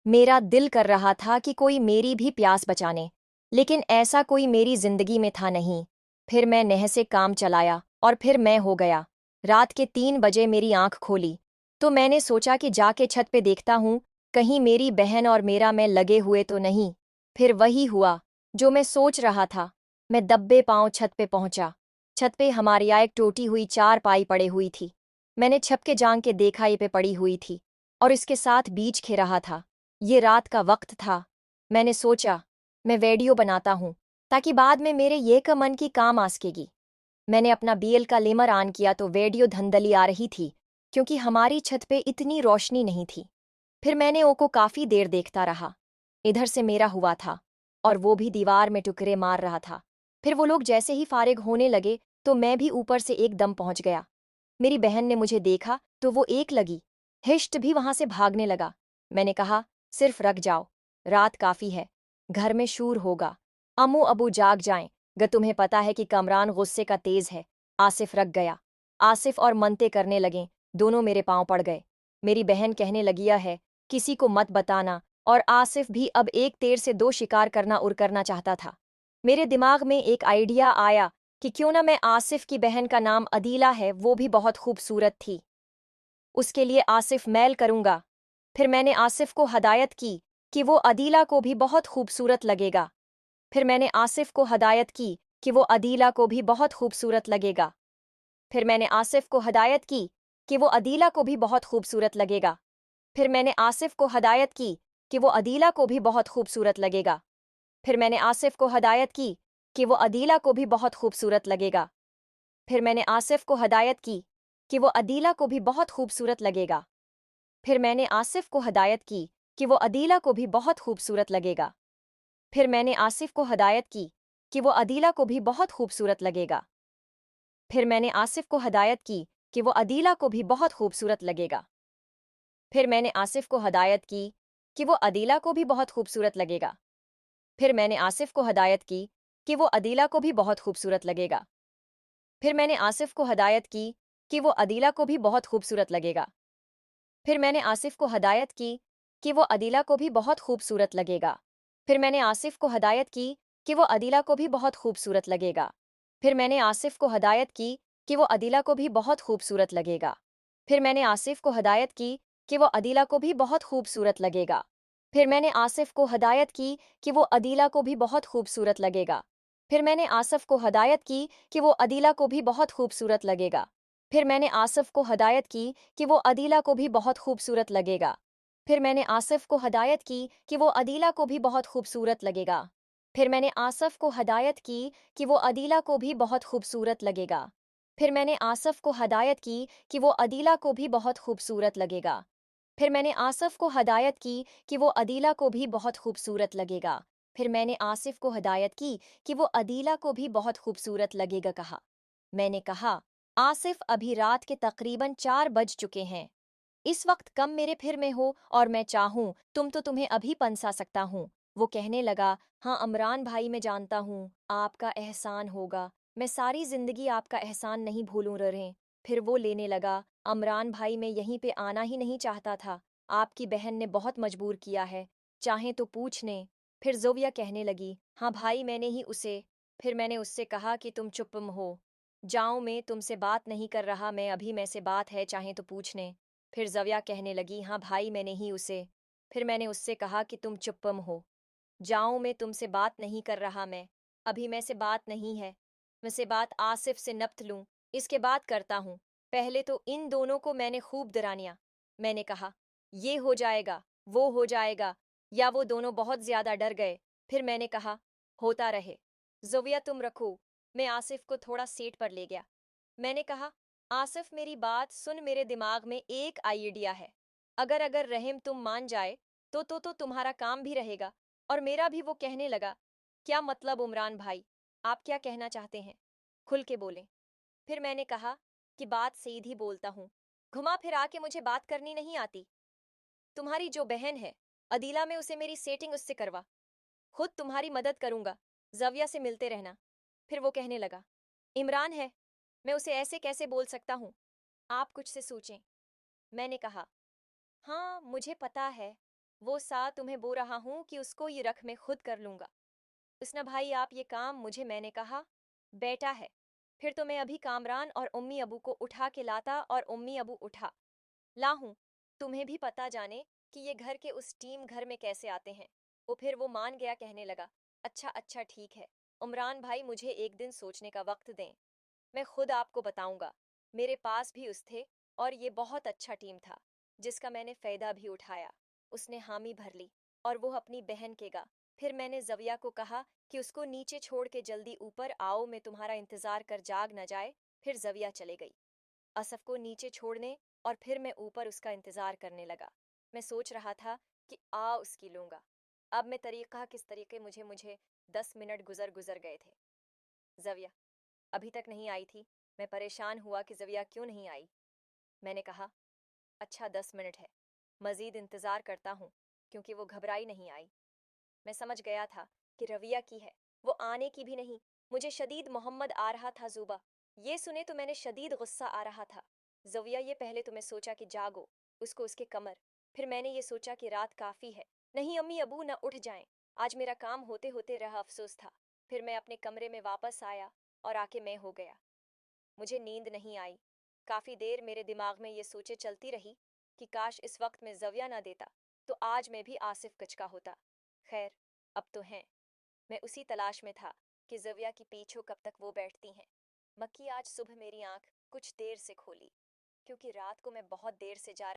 मेरा दिल कर रहा था कि कोई मेरी भी प्यास बचाने, लेकिन ऐसा कोई मेरी जिंदगी में था नहीं। फिर मैं नह से काम चलाया और फिर मैं हो गया। रात के 3 बजे मेरी आंख खोली तो मैंने सोचा कि जाके छत पे देखता हूँ, कहीं मेरी बहन और मेरा मैं लगे हुए तो नहीं। फिर वही हुआ जो मैं सोच रहा था। मैं दब्बे पांव छत पे पहुंचा। छत पे हमारी यहाँ एक टूटी हुई चारपाई पड़ी हुई थी। मैंने छप के जांग के देखा ये पे पड़ी हुई थी और इसके साथ बीज खे रहा था। ये रात का वक्त था। मैंने सोचा मैं वीडियो बनाता हूँ ताकि बाद में मेरे ये का मन की काम आ सकेगी। मैंने अपना बीएल का लेमर ऑन किया तो वीडियो धंधली आ रही थी क्योंकि हमारी छत पे इतनी रोशनी नहीं थी। फिर मैंने ओ को काफी देर देखता रहा। इधर से मेरा हुआ था और वो भी दीवार में टुकड़े मार रहा था। फिर वो लोग जैसे ही फारिग होने लगे तो मैं भी ऊपर से एकदम पहुंच गया। मेरी बहन ने मुझे देखा तो वो एक लगी हिष्ट भी वहां से भागने लगा। मैंने कहा सिर्फ रख जाओ, रात काफी है, घर में शूर होगा, अम्मू अबू जाग जाएं। तुम्हें पता है कि कमरान गुस्से का तेज है। आसिफ रख गया। आसिफ और मनते करने लगे। दोनों मेरे पांव पड़ गए। मेरी बहन कहने लगिया है किसी को मत बताना, और आसिफ भी अब एक तीर से 2 शिकार करना उर करना चाहता था। मेरे दिमाग में एक आइडिया आया कि क्यों ना मैं आसिफ की बहन का नाम अदीला है, वो भी बहुत खूबसूरत थी, उसके लिए आसिफ मैल करूंगा। फिर मैंने आसिफ को हदायत की कि वो अदीला को भी बहुत खूबसूरत लगेगा। फिर मैंने आसिफ को हदायत की कि वो अदीला को भी बहुत खूबसूरत लगेगा। फिर मैंने आसिफ को हदायत की कि वो अदीला को भी बहुत खूबसूरत लगेगा। फिर मैंने आसिफ को हदायत की कि वो अदीला को भी बहुत खूबसूरत लगेगा। फिर मैंने आसिफ को हदायत की कि वो अदीला को भी बहुत खूबसूरत लगेगा। फिर मैंने आसिफ को हदायत की कि वो अदीला को भी बहुत खूबसूरत लगेगा। फिर मैंने आसिफ को हदायत की कि वो अदीला को भी बहुत खूबसूरत लगेगा। फिर मैंने आसिफ को हदायत की कि वो अदीला को भी बहुत खूबसूरत लगेगा। फिर मैंने आसिफ को हदायत की कि वो अदीला को भी बहुत खूबसूरत लगेगा। फिर मैंने आसिफ को हदायत की कि वो अदीला को भी बहुत खूबसूरत लगेगा। फिर मैंने आसिफ को हदायत की कि वो अदीला को भी बहुत खूबसूरत लगेगा। फिर मैंने आसिफ को हदायत की कि वो अदीला को भी बहुत खूबसूरत लगेगा। फिर मैंने आसिफ को हदायत की कि वो अदीला को भी बहुत खूबसूरत लगेगा। फिर मैंने आसिफ को हदायत की कि वो अदीला को भी बहुत खूबसूरत लगेगा। फिर मैंने आसिफ को हदायत की कि वो अदीला को भी बहुत खूबसूरत लगेगा। फिर मैंने आसिफ को हदायत की कि वो अदीला को भी बहुत खूबसूरत लगेगा। फिर मैंने आसिफ को हदायत की कि वो अदीला को भी बहुत खूबसूरत लगेगा। फिर मैंने आसिफ को हदायत की कि वो अदीला को भी बहुत खूबसूरत लगेगा। फिर मैंने आसिफ को हदायत की कि वो अदीला को भी बहुत खूबसूरत लगेगा। फिर मैंने आसिफ को हदायत की कि वो अदीला को भी बहुत खूबसूरत लगेगा। फिर मैंने आसिफ को हदायत की कि वो अदीला को भी बहुत खूबसूरत लगेगा। फिर मैंने आसिफ को हदायत की कि वो अदीला को भी बहुत खूबसूरत लगेगा। फिर मैंने आसिफ को हदायत की कि वो अदीला को भी बहुत खूबसूरत लगेगा। फिर मैंने आसिफ को हदायत की कि वो अदीला को भी बहुत खूबसूरत लगेगा कहा। मैंने कहा आसिफ अभी रात के तकरीबन 4 बज चुके हैं। इस वक्त कम मेरे फिर में हो और मैं चाहूं तो तुम्हें अभी पंसा सकता हूँ। वो कहने लगा हाँ अमरान भाई, मैं जानता हूँ आपका एहसान होगा, मैं सारी जिंदगी आपका एहसान नहीं भूलूं रहे। फिर वो लेने लगा अमरान भाई, मैं यहीं पे आना ही नहीं चाहता था, आपकी बहन ने बहुत मजबूर किया है, चाहे तो पूछ ने। फिर जोविया कहने लगी हाँ भाई मैंने ही उसे। फिर मैंने उससे कहा कि तुम चुप्पम हो जाओ, मैं तुमसे बात नहीं कर रहा, मैं अभी में से बात है, चाहे तो पूछने। फिर जविया कहने लगी हाँ भाई मैंने ही उसे। फिर मैंने उससे कहा कि तुम चुप्पम हो जाओ, मैं तुमसे बात नहीं कर रहा, मैं अभी में से बात नहीं है, मैं से बात आसिफ से नपत लूं, इसके बाद करता हूँ। पहले तो इन दोनों को मैंने खूब डरानिया। मैंने कहा ये हो जाएगा वो हो जाएगा, या वो दोनों बहुत ज्यादा डर गए। फिर मैंने कहा होता रहे, जोविया तुम रखो। मैं आसिफ को थोड़ा सीट पर ले गया। मैंने कहा आसिफ मेरी बात सुन, मेरे दिमाग में एक आइडिया है। अगर अगर रहीम तुम मान जाए तो तुम्हारा काम भी रहेगा और मेरा भी। वो कहने लगा क्या मतलब उमरान भाई, आप क्या कहना चाहते हैं, खुल के बोलें। फिर मैंने कहा कि बात सीधी बोलता हूँ, घुमा फिरा के मुझे बात करनी नहीं आती। तुम्हारी जो बहन है अदीला में, उसे मेरी सेटिंग उससे करवा, खुद तुम्हारी मदद करूंगा, जविया से मिलते रहना। फिर वो कहने लगा इमरान है, मैं उसे ऐसे कैसे बोल सकता हूँ, आप कुछ से सोचें। मैंने कहा हाँ मुझे पता है, वो सा तुम्हें बो रहा हूँ कि उसको ये रख मैं खुद कर लूंगा। उसने भाई आप ये काम मुझे मैंने कहा बेटा है। फिर तो मैं अभी कामरान और उम्मी अबू को उठा के लाता और उम्मी अबू उठा लाहूं। तुम्हें भी पता जाने कि ये घर के उस टीम घर में कैसे आते हैं। फिर वो मान गया कहने लगा अच्छा अच्छा ठीक है उमरान भाई मुझे एक दिन सोचने का वक्त दें। मैं खुद आपको बताऊंगा। मेरे पास भी उस थे और ये बहुत अच्छा टीम था जिसका मैंने फ़ायदा भी उठाया। उसने हामी भर ली और वो अपनी बहन के गा। फिर मैंने जविया को कहा कि उसको नीचे छोड़ के जल्दी ऊपर आओ मैं तुम्हारा इंतज़ार कर जाग न जाए। फिर जविया चले गई असफ को नीचे छोड़ने और फिर मैं ऊपर उसका इंतज़ार करने लगा। मैं सोच रहा था कि आ उसकी लूँगा। अब मैं तरीक़ा किस तरीके मुझे मुझे 10 मिनट गुजर गुजर गए थे। जविया अभी तक नहीं आई थी। मैं परेशान हुआ कि जविया क्यों नहीं आई। मैंने कहा अच्छा 10 मिनट है मज़ीद इंतज़ार करता हूँ क्योंकि वो घबराई नहीं आई। मैं समझ गया था कि रविया की है वो आने की भी नहीं। मुझे शदीद मोहम्मद आ रहा था जुबा। ये सुने तो मैंने शदीद गुस्सा आ रहा था। जविया ये पहले तो मैं सोचा कि जागो उसको उसके कमर। फिर मैंने ये सोचा कि रात काफ़ी है नहीं अम्मी अबू न उठ जाएं। आज मेरा काम होते होते रहा अफसोस था। फिर मैं अपने कमरे में वापस आया और आके मैं हो गया। मुझे नींद नहीं आई। काफ़ी देर मेरे दिमाग में ये सोचे चलती रही कि काश इस वक्त मैं जविया ना देता तो आज मैं भी आसिफ कचका होता। खैर अब तो हैं। मैं उसी तलाश में था कि जविया की पीछो कब तक वो बैठती हैं। मक्की आज सुबह मेरी आंख कुछ देर से खोली क्योंकि रात को मैं बहुत देर से जा